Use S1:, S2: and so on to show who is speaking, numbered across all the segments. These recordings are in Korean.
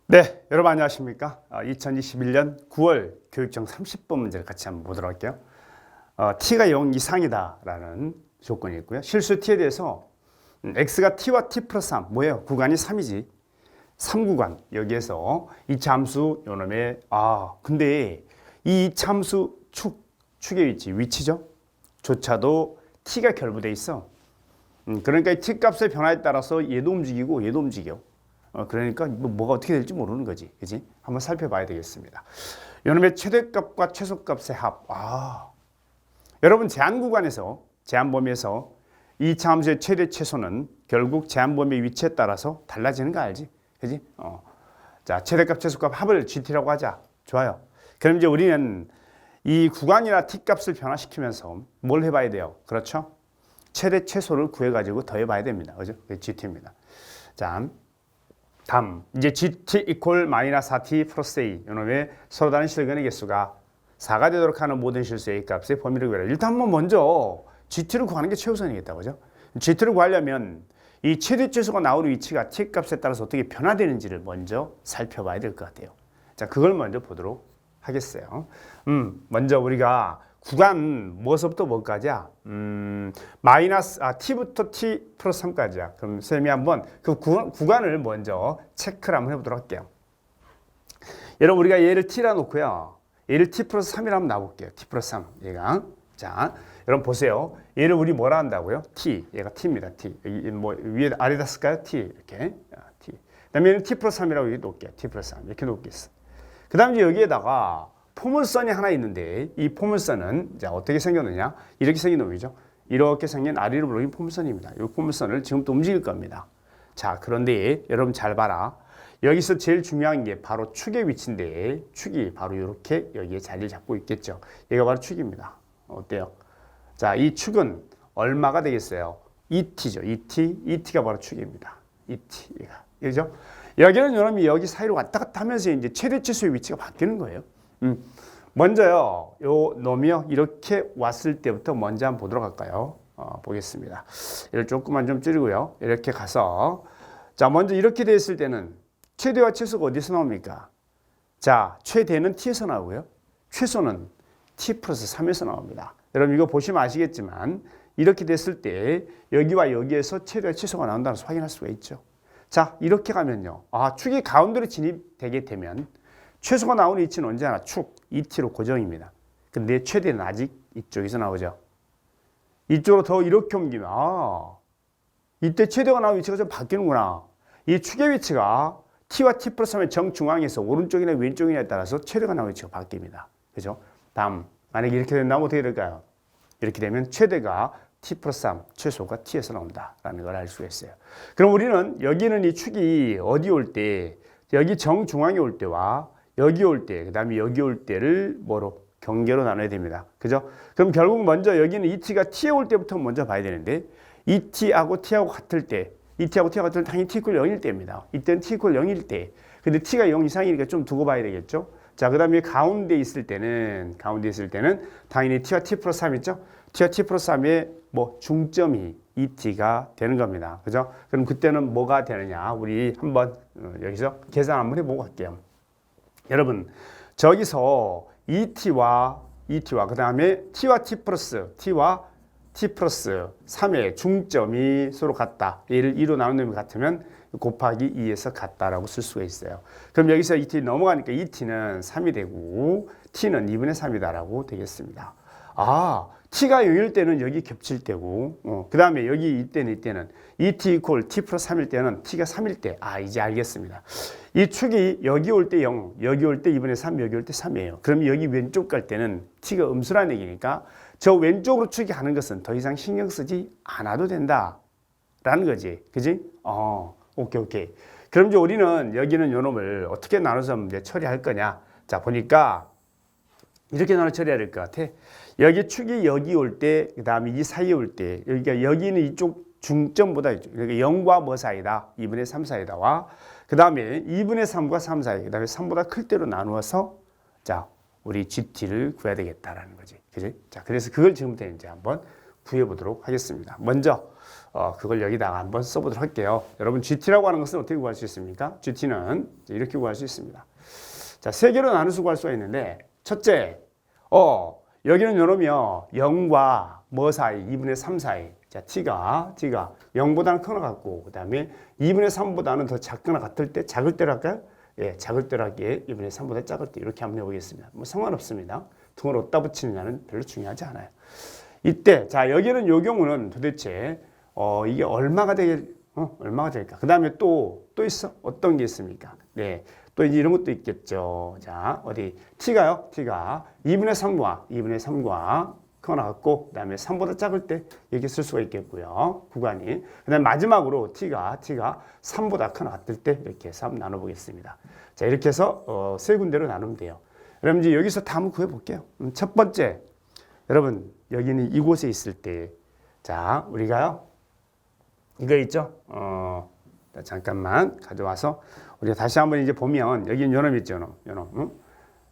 S1: 네, 여러분 안녕하십니까? 2021년 9월 교육청 30번 문제를 같이 한번 보도록 할게요. t가 0 이상이다라는 조건이 있고요. 실수 t에 대해서 x가 t와 t 플러스 3, 뭐예요? 구간이 3이지. 3구간, 여기에서 이 참수 요놈의 근데 이 참수 축의 위치죠? 조차도 t가 결부돼 있어. 그러니까 이 t 값의 변화에 따라서 얘도 움직이고 얘도 움직여. 그러니까 뭐가 어떻게 될지 모르는 거지. 그지? 한번 살펴봐야 되겠습니다. 요놈의 최대값과 최소값의 합. 여러분 제한 구간에서, 제한 범위에서 이 참수의 최대 최소는 결국 제한 범위의 위치에 따라서 달라지는 거 알지? 그지? 자, 최대값, 최소값 합을 GT라고 하자. 좋아요. 그럼 이제 우리는 이 구간이나 T값을 변화시키면서 뭘 해봐야 돼요? 그렇죠? 최대 최소를 구해가지고 더해봐야 됩니다. 그죠? 그게 GT입니다. 자, 다음 이제 GT 이퀄 마이너스 4T 플러스 A 이놈의 서로 다른 실근의 개수가 4가 되도록 하는 모든 실수 A 값의 범위를 구해라. 일단 한번 먼저 GT를 구하는 게 최우선이겠다. 그죠? GT를 구하려면 이 최대 최소가 나오는 위치가 T 값에 따라서 어떻게 변화되는지를 먼저 살펴봐야 될 것 같아요. 자, 그걸 먼저 보도록 하겠어요. 먼저 우리가 구간 뭐서부터 뭐까지야? 마이너스 t부터 t 플러스 3까지야. 그럼 쌤이 한번 그 구간을 먼저 체크를 한번 해보도록 할게요. 여러분 우리가 얘를 t라 놓고요. 얘를 t 플러스 3이라 한번 놔볼게요. t 플러스 3 얘가. 자, 여러분 보세요. 얘를 우리 뭐라 한다고요? t. 얘가 t입니다. t. 여기 뭐 위에 아래다 쓸까요? t 이렇게. t. 그다음에 얘는 t 플러스 3이라고 여기 놓을게요. t 플러스 3 이렇게 놓겠어. 그다음에 여기에다가 포물선이 하나 있는데 이 포물선은 자 어떻게 생겼느냐? 이렇게 생긴 놈이죠. 이렇게 생긴 아래로 보이는 포물선입니다. 이 포물선을 지금부터 움직일 겁니다. 자, 그런데 여러분 잘 봐라. 여기서 제일 중요한 게 바로 축의 위치인데 축이 바로 이렇게 여기에 자리를 잡고 있겠죠. 얘가 바로 축입니다. 어때요? 자, 이 축은 얼마가 되겠어요? 2t죠. 2t. 2t가 바로 축입니다. 2t. 얘가. 그죠? 여기는 여러분이 여기 사이로 왔다 갔다 하면서 이제 최대 최소의 위치가 바뀌는 거예요. 먼저요, 요 놈이요, 이렇게 왔을 때부터 먼저 한번 보도록 할까요? 보겠습니다. 이를 조금만 좀 줄이고요. 이렇게 가서, 자, 먼저 이렇게 됐을 때는 최대와 최소가 어디서 나옵니까? 자, 최대는 t에서 나오고요. 최소는 t 플러스 3에서 나옵니다. 여러분 이거 보시면 아시겠지만, 이렇게 됐을 때 여기와 여기에서 최대와 최소가 나온다는 것을 확인할 수가 있죠. 자, 이렇게 가면요. 축이 가운데로 진입되게 되면 최소가 나오는 위치는 언제나 축 2t로 고정입니다. 근데 최대는 아직 이쪽에서 나오죠. 이쪽으로 더 이렇게 옮기면 이때 최대가 나오는 위치가 좀 바뀌는구나. 이 축의 위치가 t와 t 플러스 3의 정중앙에서 오른쪽이나 왼쪽이냐에 따라서 최대가 나오는 위치가 바뀝니다. 그죠? 다음 만약에 이렇게 된다면 어떻게 될까요? 이렇게 되면 최대가 t 플러스 3, 최소가 t에서 나온다라는 걸 알 수가 있어요. 그럼 우리는 여기는 이 축이 어디 올 때, 여기 정중앙에 올 때와 여기 올 때, 그 다음에 여기 올 때를 뭐로? 경계로 나눠야 됩니다. 그죠? 그럼 결국 먼저 여기는 2t가 t에 올 때부터 먼저 봐야 되는데 2t하고 t하고 같을 때, 2t하고 t하고 같을 때 당연히 t 이퀄 0일 때입니다. 이때는 t 이퀄 0일 때. 근데 t가 0 이상이니까 좀 두고 봐야 되겠죠? 자, 그 다음에 가운데 있을 때는 당연히 t와 t 플러스 3 있죠? t와 t 플러스 3의 뭐 중점이 2t가 되는 겁니다. 그죠? 그럼 그때는 뭐가 되느냐? 우리 한번 여기서 계산 한번 해보고 갈게요. 여러분, 저기서 2t와 그 다음에 t와 t 플러스 3의 중점이 서로 같다. 얘를 2로 나누는 것 같으면 곱하기 2에서 같다라고 쓸 수가 있어요. 그럼 여기서 2t 넘어가니까 2t는 3이 되고 t는 2분의 3이다라고 되겠습니다. t가 0일 때는 여기 겹칠 때고 그 다음에 여기 이때는 2t 이퀄 t 플러스 3일 때는 t가 3일 때 이제 알겠습니다. 이 축이 여기 올 때 0, 여기 올 때 2분의 3, 여기 올 때 3이에요. 그럼 여기 왼쪽 갈 때는 t가 음수라는 얘기니까 저 왼쪽으로 축이 가는 것은 더 이상 신경 쓰지 않아도 된다라는 거지. 그지? 오케이. 그럼 이제 우리는 여기는 요 놈을 어떻게 나눠서 이제 처리할 거냐? 자, 보니까 이렇게 나눠 처리해야 될 것 같아. 여기 축이 여기 올 때, 그 다음에 이 사이에 올 때, 여기는 이쪽 중점보다 이쪽, 그러니까 0과 뭐 사이다? 2분의 3 사이다와, 그 다음에 2분의 3과 3 사이, 그 다음에 3보다 클 때로 나누어서, 자, 우리 GT를 구해야 되겠다라는 거지. 그지? 자, 그래서 그걸 지금부터 이제 한번 구해보도록 하겠습니다. 먼저, 그걸 여기다가 한번 써보도록 할게요. 여러분 GT라고 하는 것은 어떻게 구할 수 있습니까? GT는 이렇게 구할 수 있습니다. 자, 세 개로 나눠서 구할 수가 있는데 첫째, 여기는 요놈이요 0과 뭐 사이? 2분의 3 사이. 자, t가 0보다는 크거나 같고 그 다음에 2분의 3보다는 더 작거나 같을 때 작을 때로 할까요? 예, 작을 때로 하기에 2분의 3보다 작을 때 이렇게 한번 해보겠습니다. 뭐 상관없습니다. 등을 어디다 붙이느냐는 별로 중요하지 않아요. 이때 자 여기는 요 경우는 도대체 이게 얼마가 될까? 그 다음에 또 있어? 어떤 게 있습니까? 네, 또 이제 이런 것도 있겠죠. 자, 어디 t가 2분의 3과 크거나 같고 그 다음에 3보다 작을 때 이렇게 쓸 수가 있겠고요. 구간이. 그 다음에 마지막으로 t가 3보다 크거나 같을 때 이렇게 해서 한번 나눠보겠습니다. 자, 이렇게 해서 세 군데로 나누면 돼요. 그럼 이제 여기서 다 한번 구해볼게요. 첫 번째, 여러분 여기는 이곳에 있을 때, 자 우리가요 이거 있죠? 잠깐만 가져와서 우리가 다시 한번 이제 보면 여기는 요놈 있죠, 요놈.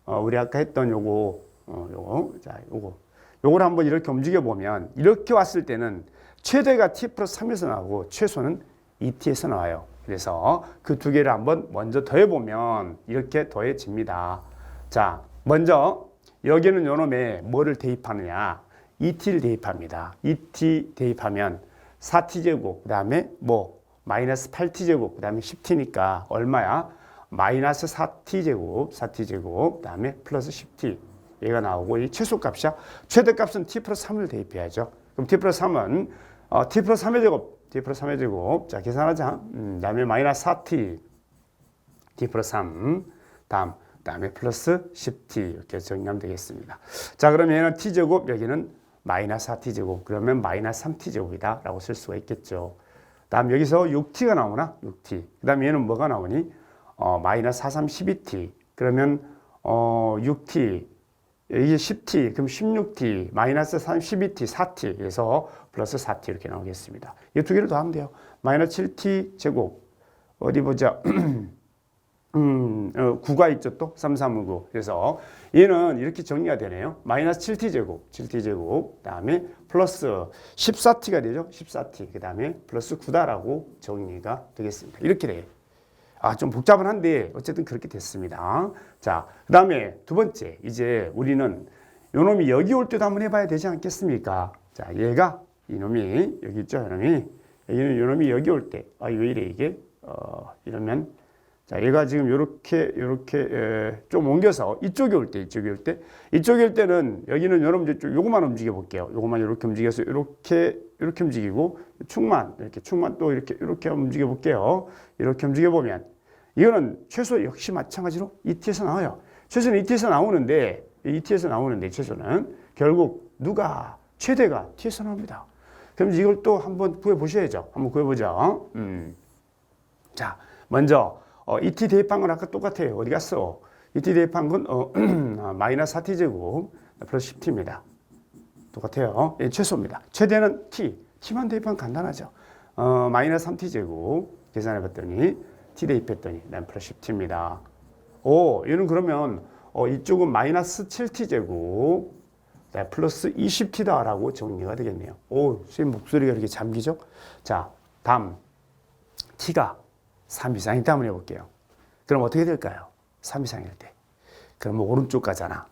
S1: 우리 아까 했던 요거, 자 요걸 한번 이렇게 움직여 보면 이렇게 왔을 때는 최대가 t 플러스 3에서 나오고 최소는 2t에서 나와요. 그래서 그 두 개를 한번 먼저 더해 보면 이렇게 더해집니다. 자, 먼저 여기는 요놈에 뭐를 대입하느냐? 2t를 대입합니다. 2t 대입하면 4t제곱, 그 다음에 뭐 마이너스 8t제곱, 그 다음에 10t니까 얼마야? 마이너스 4t제곱, 그 다음에 플러스 10t. 얘가 나오고 이 최소값이야. 최대값은 t 플러스 3을 대입해야죠. 그럼 t 플러스 3은 t 플러스 3의 제곱. 자, 계산하자. 그 다음에 마이너스 4t, t 플러스 3, 다음에 플러스 10t 이렇게 정리하면 되겠습니다. 자, 그러면 얘는 t제곱, 여기는 마이너스 4t제곱, 그러면 마이너스 3t제곱이다 라고 쓸 수가 있겠죠. 다음 여기서 6t가 나오나? 6t. 그 다음에 얘는 뭐가 나오니? 마이너스 4, 3, 12t. 그러면 6t, 이게 10t, 그럼 16t, 마이너스 3, 12t, 4t, 그래서 플러스 4t 이렇게 나오겠습니다. 이 두 개를 더하면 돼요. 마이너스 7t 제곱, 어디 보자. 9가 있죠, 또? 3, 3, 9. 그래서 얘는 이렇게 정리가 되네요. 마이너스 7t제곱, 그 다음에 플러스 14t가 되죠. 14t. 그 다음에 플러스 9다라고 정리가 되겠습니다. 이렇게 돼요. 좀 복잡은 한데 어쨌든 그렇게 됐습니다. 자, 그 다음에 두 번째. 이제 우리는 요놈이 여기 올 때도 한번 해봐야 되지 않겠습니까? 자, 얘가, 이놈이, 여기 있죠, 여기는 요놈이 여기 올 때. 왜 이래, 이게? 이러면, 자, 얘가 지금 요렇게 좀 옮겨서 이쪽에 올 때는 여기는 요놈 요거만 움직여 볼게요. 요거만 이렇게 움직여서 이렇게 움직이고 축만 또 이렇게 움직여 볼게요. 이렇게 움직여 보면 이거는 최소 역시 마찬가지로 ET에서 나와요. 최소는 ET에서 나오는데 최소는 결국 누가 최대가 T에서 나옵니다. 그럼 이걸 또 한번 구해 보셔야죠. 한번 구해 보자. 자, 먼저 ET 대입한 건 아까 똑같아요. 어디 갔어? ET 대입한 건 마이너스 4t제곱 플러스 10t입니다. 똑같아요. 예, 최소입니다. 최대는 t만 대입하면 간단하죠. 마이너스 3t제곱 계산해봤더니 t 대입했더니 난 플러스 10t입니다. 얘는 그러면 이쪽은 마이너스 7t제곱 플러스 20t다라고 정리가 되겠네요. 선생님 목소리가 이렇게 잠기죠? 자, 다음 t가 3 이상일 때 한번 해볼게요. 그럼 어떻게 될까요? 3 이상일 때. 그럼 오른쪽 가잖아.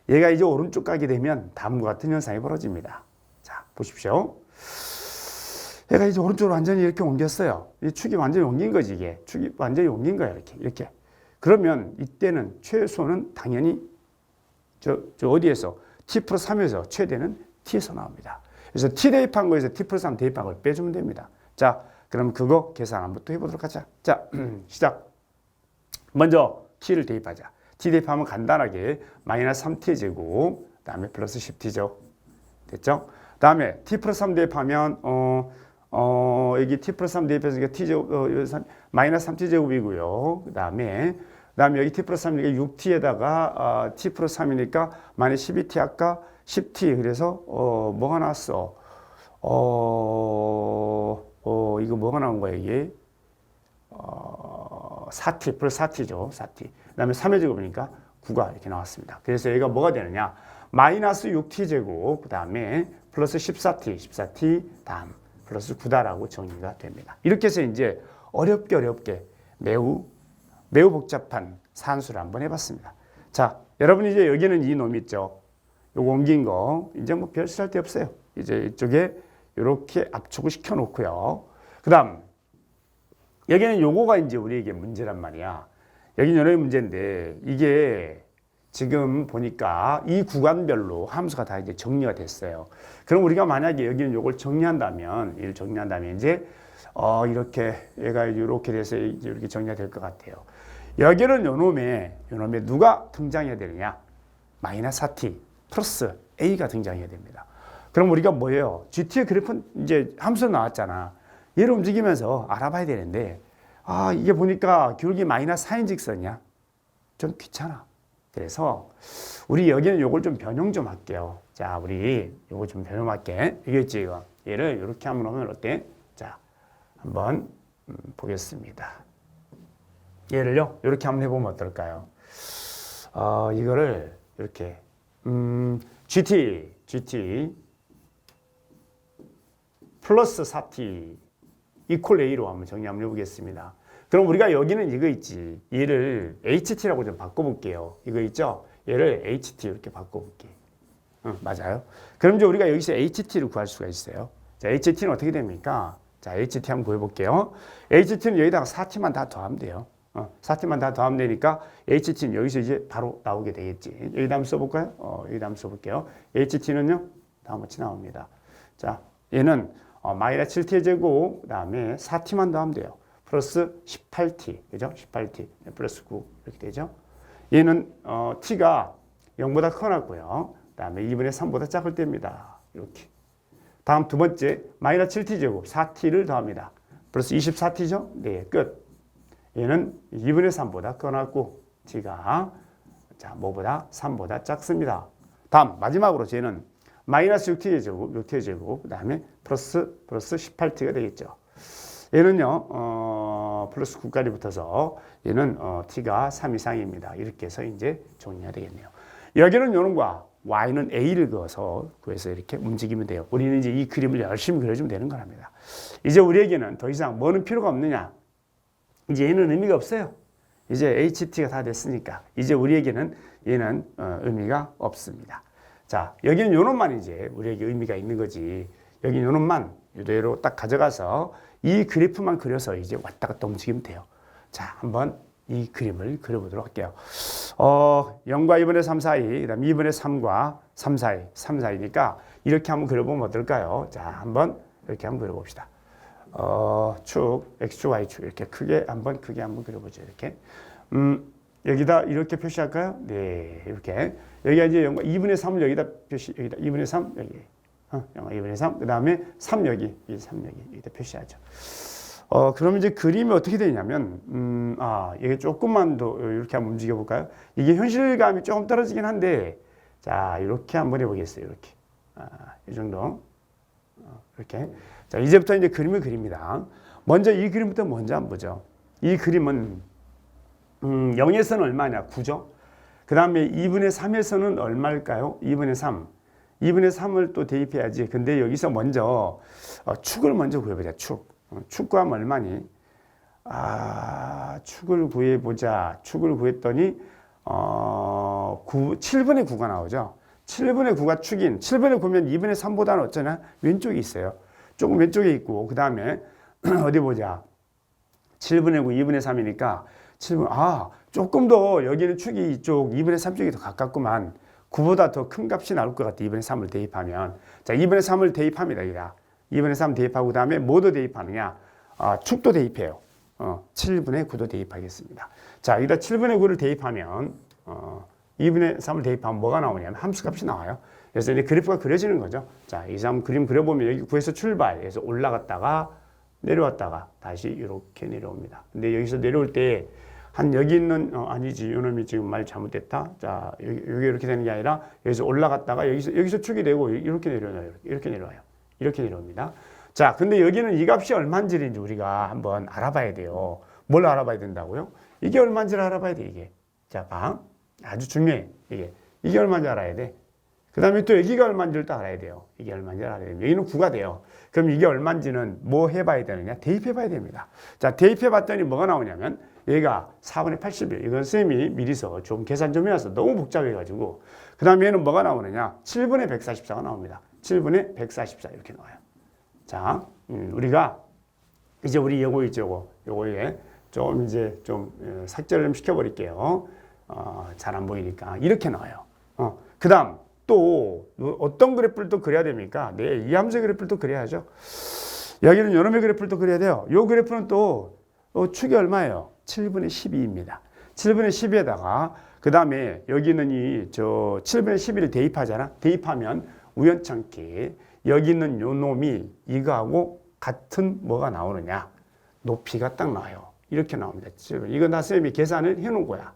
S1: 얘가 이제 오른쪽 가게 되면 다음과 같은 현상이 벌어집니다. 자, 보십시오. 얘가 이제 오른쪽으로 완전히 이렇게 옮겼어요. 이 축이 완전히 옮긴 거지, 이게. 축이 완전히 옮긴 거야, 이렇게. 그러면 이때는 최소는 당연히 저 어디에서? t 플러스 3에서 최대는 t에서 나옵니다. 그래서 t 대입한 거에서 t 플러스 3 대입한 걸 빼주면 됩니다. 자, 그럼 그거 계산 한번 또 해보도록 하자. 자, 시작. 먼저 t를 대입하자. t 대입하면 간단하게 마이너스 3t 제곱, 그 다음에 플러스 10t죠. 됐죠? 그 다음에 t 플러스 3 대입하면 여기 t 플러스 3 대입해서 이게 t 제곱, 마이너스 3t 제곱이고요. 그 다음에 여기 t 플러스 3이니까 6t에다가 t 플러스 3이니까 마이너스 12t 아까 10t. 그래서 뭐가 나왔어? 이거 뭐가 나온 거야, 이게? 4t 플러스 4t죠. 4t. 그 다음에 3의 제곱이니까 9가 이렇게 나왔습니다. 그래서 얘가 뭐가 되느냐? 마이너스 6t 제곱, 그 다음에 플러스 14t, 다음. 플러스 9다라고 정리가 됩니다. 이렇게 해서 이제 어렵게 매우 복잡한 산수를 한번 해봤습니다. 자, 여러분 이제 여기는 이 놈 있죠. 요거 옮긴 거 이제 뭐 별 쓸 데 없어요. 이제 이쪽에 이렇게 압축을 시켜 놓고요. 그다음 여기는 요거가 이제 우리에게 문제란 말이야. 여기는 여러 문제인데 이게 지금 보니까 이 구간별로 함수가 다 이제 정리가 됐어요. 그럼 우리가 만약에 여기는 요걸 정리한다면 이제 이렇게 얘가 이렇게 돼서 이렇게 정리가 될 것 같아요. 여기는 요놈에 누가 등장해야 되느냐? 마이너스 4t 플러스 a가 등장해야 됩니다. 그럼 우리가 뭐예요? GT의 그래프는 이제 함수 나왔잖아. 얘를 움직이면서 알아봐야 되는데 이게 보니까 기울기 마이너스 4인 직선이야. 좀 귀찮아. 그래서 우리 여기는 요걸 좀 변형 좀 할게요. 자, 우리 요거 좀 변형할게. 이게 있지 이거. 얘를 이렇게 한번 하면 어때? 자, 한번 보겠습니다. 얘를요 이렇게 한번 해보면 어떨까요? 이거를 이렇게 GT 플러스 4t 이퀄 a로 한번 정리 한번 해보겠습니다. 그럼 우리가 여기는 이거 있지. 얘를 HT라고 좀 바꿔볼게요. 이거 있죠? 얘를 HT 이렇게 바꿔볼게. 맞아요. 그럼 이제 우리가 여기서 HT를 구할 수가 있어요. 자, HT는 어떻게 됩니까? 자, HT 한번 구해볼게요. HT는 여기다가 4T만 다 더하면 돼요. 4T만 다 더하면 되니까 HT는 여기서 이제 바로 나오게 되겠지. 여기다 한번 써볼까요? 여기다 한번 써볼게요. HT는요, 다음같이 나옵니다. 자, 얘는 마이너스 7T의 제곱, 그 다음에 4T만 더하면 돼요. 플러스 18T, 그죠? 18T, 플러스 9, 이렇게 되죠? 얘는, T가 0보다 커놨고요. 그 다음에 2분의 3보다 작을 때입니다. 이렇게. 다음 두 번째, 마이너스 7T 제곱, 4T를 더합니다. 플러스 24T죠? 네, 끝. 얘는 2분의 3보다 커놨고, T가, 자, 뭐보다? 3보다 작습니다. 다음, 마지막으로 쟤는 마이너스 6T의 제곱, 그 다음에 플러스 18T가 되겠죠. 얘는요, 플러스 9까지 붙어서 얘는 t가 3 이상입니다. 이렇게 해서 이제 정리가 되겠네요. 여기는 요놈과 y는 a를 구해서 이렇게 움직이면 돼요. 우리는 이제 이 그림을 열심히 그려주면 되는 거랍니다. 이제 우리에게는 더 이상 뭐는 필요가 없느냐? 이제 얘는 의미가 없어요. 이제 ht가 다 됐으니까 이제 우리에게는 얘는 의미가 없습니다. 자, 여기는 요놈만 이제 우리에게 의미가 있는 거지. 여기 요놈만 이대로 딱 가져가서 이 그래프만 그려서 이제 왔다 갔다 움직이면 돼요. 자, 한번 이 그림을 그려보도록 할게요. 0과 2분의 3 사이, 그 다음 2분의 3과 3 사이, 3 사이니까 이렇게 한번 그려보면 어떨까요? 자, 한번 이렇게 한번 그려봅시다. 축, X축, Y축 이렇게 크게 한번 그려보죠. 이렇게. 여기다 이렇게 표시할까요? 네, 이렇게. 여기가 이제 0과 2분의 3을 여기다 여기다 2분의 3, 여기. 2분의 3, 그 다음에 3 여기, 3 여기다 표시하죠. 그러면 이제 그림이 어떻게 되냐면, 이게 조금만 더 이렇게 한번 움직여 볼까요? 이게 현실감이 조금 떨어지긴 한데, 자, 이렇게 한번 해보겠어요. 이렇게. 이 정도. 이렇게. 자, 이제부터 이제 그림을 그립니다. 먼저 이 그림부터 먼저 한번 보죠. 이 그림은, 0에서는 얼마냐? 9죠? 그 다음에 2분의 3에서는 얼마일까요? 2분의 3. 2분의 3을 또 대입해야지. 근데 여기서 먼저 축을 먼저 구해보자. 축 구하면 얼마니? 축을 구해보자. 축을 구했더니 7분의 9가 나오죠. 7분의 9가 축인. 7분의 9면 2분의 3보다는 어쩌나? 왼쪽에 있어요. 조금 왼쪽에 있고 그 다음에 어디 보자. 7분의 9, 2분의 3이니까 7분. 조금 더 여기는 축이 이쪽 2분의 3 쪽이 더 가깝구만. 9보다 더 큰 값이 나올 것 같아. 2분의 3을 대입하면. 자, 2분의 3을 대입합니다. 여기다. 2분의 3 대입하고 그다음에 뭐도 대입하느냐? 축도 대입해요. 7분의 9도 대입하겠습니다. 자, 여기다 7분의 9를 대입하면 2분의 3을 대입하면 뭐가 나오냐면 함수값이 나와요. 그래서 이제 그래프가 그려지는 거죠. 자, 여기서 한번 그림 그려보면 여기 9에서 출발해서 올라갔다가 내려왔다가 다시 이렇게 내려옵니다. 근데 여기서 내려올 때 한 여기 있는 아니지 요놈이 지금 말 잘못됐다. 자, 여기 이렇게 되는 게 아니라 여기서 올라갔다가 여기서 축이 되고 이렇게 내려와요. 이렇게 내려와요. 이렇게 내려옵니다. 자, 근데 여기는 이 값이 얼마인지를 우리가 한번 알아봐야 돼요. 뭘 알아봐야 된다고요? 이게 얼마인지를 알아봐야 돼, 이게. 자, 봐. 아주 중요해. 이게 얼마인지 알아야 돼. 그 다음에 또 여기가 얼마인지를 또 알아야 돼요. 이게 얼마인지 알아야 돼요. 여기는 9가 돼요. 그 그럼 이게 얼마인지는 뭐 해봐야 되느냐? 대입해봐야 됩니다. 자, 대입해봤더니 뭐가 나오냐면 얘가 4분의 80이에요. 이건 쌤이 미리서 좀 계산 좀 해와서 너무 복잡해가지고 그 다음에 얘는 뭐가 나오느냐? 7분의 144가 나옵니다. 7분의 144 이렇게 나와요. 자, 우리가 이제 우리 요거 있죠. 요거에 좀 이제 좀 삭제를 좀 시켜버릴게요. 잘 안 보이니까 이렇게 나와요. 그 다음 또 어떤 그래프를 또 그려야 됩니까? 네, 이 함수의 그래프를 또 그려야죠. 여기는 요놈의 그래프를 또 그려야 돼요. 요 그래프는 또 축이 얼마예요? 7분의 12입니다. 7분의 12에다가 그 다음에 여기는 이 7분의 12를 대입하잖아. 대입하면 우연찮게 여기 있는 요 놈이 이거하고 같은 뭐가 나오느냐? 높이가 딱 나와요. 이렇게 나옵니다. 이건 다 쌤이 계산을 해 놓은 거야.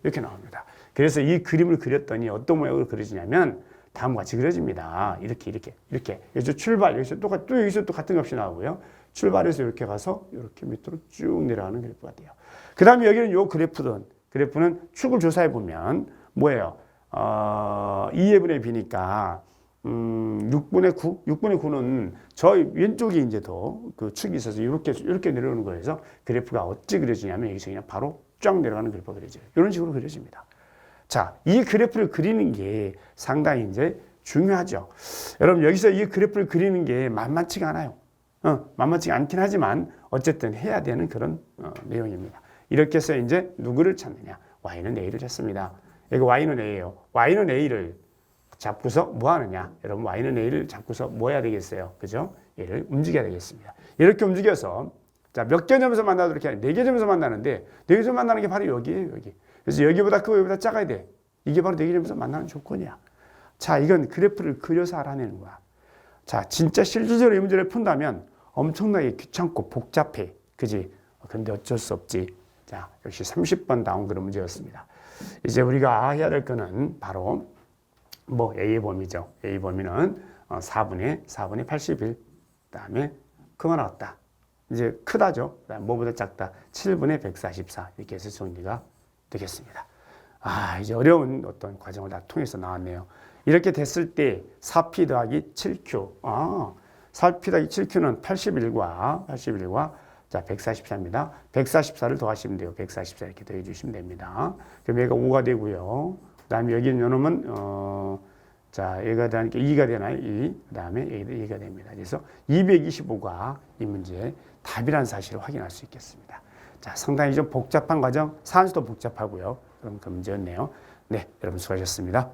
S1: 이렇게 나옵니다. 그래서 이 그림을 그렸더니 어떤 모양으로 그려지냐면 다음과 같이 그려집니다. 이렇게. 여기서 출발, 여기서 여기서 또 같은 값이 나오고요. 출발해서 이렇게 가서 이렇게 밑으로 쭉 내려가는 그래프가 돼요. 그 다음에 여기는 요 그래프는 축을 조사해 보면 뭐예요? 2분의 b니까 6분의 9? 6분의 9는 저 왼쪽에 이제 더 그 축이 있어서 이렇게 내려오는 거여서 그래프가 어찌 그려지냐면 여기서 그냥 바로 쫙 내려가는 그래프가 그려져요. 이런 식으로 그려집니다. 자, 이 그래프를 그리는 게 상당히 이제 중요하죠. 여러분, 여기서 이 그래프를 그리는 게 만만치가 않아요. 만만치가 않긴 하지만 어쨌든 해야 되는 그런 내용입니다. 이렇게 해서 이제 누구를 찾느냐? y는 a를 찾습니다. 여기 y는 a예요. y는 a를 잡고서 뭐 하느냐? 여러분, y는 a를 잡고서 뭐 해야 되겠어요? 그죠? 얘를 움직여야 되겠습니다. 이렇게 움직여서 자, 몇 개점에서 만나도 이렇게 4개점에서 만나는데 4개점 만나는 게 바로 여기예요, 여기. 그래서 여기보다 크고 여기보다 작아야 돼. 이게 바로 4개점에서 만나는 조건이야. 자, 이건 그래프를 그려서 알아내는 거야. 자, 진짜 실질적으로 이 문제를 푼다면 엄청나게 귀찮고 복잡해. 그지? 근데 어쩔 수 없지. 자, 역시 30번 나온 그런 문제였습니다. 이제 우리가 해야 될 거는 바로 뭐 A의 범위죠. A의 범위는 4분의 81. 그 다음에 그거 나왔다. 이제 크다죠. 그다음 뭐보다 작다. 7분의 144. 이렇게 해서 정리가 되겠습니다. 이제 어려운 어떤 과정을 다 통해서 나왔네요. 이렇게 됐을 때 4P 더하기 7Q. 4P 더하기 7Q는 81과 자, 144입니다. 144를 더하시면 돼요. 144 이렇게 더해 주시면 됩니다. 그럼 얘가 5가 되고요. 그 다음에 여기는 요놈은 자, 얘가 되니까 2가 되나요? 2. 그 다음에 2가 됩니다. 그래서 225가 이 문제의 답이라는 사실을 확인할 수 있겠습니다. 자, 상당히 좀 복잡한 과정, 산수도 복잡하고요. 그럼 그 문제였네요. 네, 여러분 수고하셨습니다.